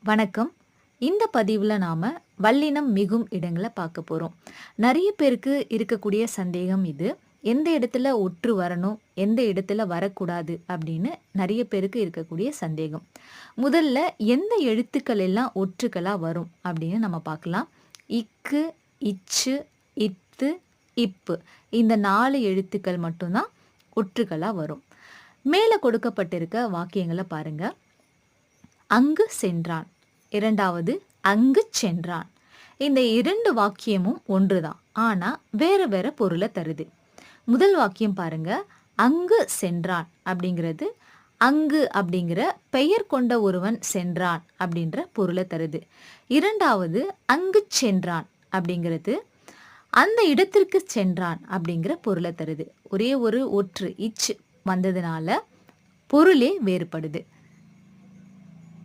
வணக்கம். இந்த பதிவில் நாம் வல்லினம் மிகும் இடங்களை பார்க்க போகிறோம். நிறைய பேருக்கு இருக்கக்கூடிய சந்தேகம் இது. எந்த இடத்துல ஒற்று வரணும், எந்த இடத்துல வரக்கூடாது அப்படின்னு நிறைய பேருக்கு இருக்கக்கூடிய சந்தேகம். முதல்ல எந்த எழுத்துக்கள் எல்லாம் ஒற்றுக்களாக வரும் அப்படின்னு நம்ம பார்க்கலாம். இக்கு, இச்சு, இத்து, இப்பு இந்த 4 எழுத்துக்கள் மட்டும்தான் ஒற்றுக்களாக வரும். மேலே கொடுக்கப்பட்டிருக்க வாக்கியங்களை பாருங்க. அங்கு சென்றான். இரண்டாவது அங்கு சென்றான். இந்த 2 வாக்கியமும் ஒன்றுதான், ஆனா வேற வேற பொருளை தருது. முதல் வாக்கியம் பாருங்க. அங்கு சென்றான் அப்படிங்கிறது அங்கு அப்படிங்கிற பெயர் கொண்ட ஒருவன் சென்றான் அப்படின்ற பொருளை தருது. இரண்டாவது அங்கு சென்றான் அப்படிங்கிறது அந்த இடத்திற்கு சென்றான் அப்படிங்கிற பொருளை தருது. ஒரே ஒரு ஒற்று இச்சு வந்ததுனால பொருளே வேறுபடுது.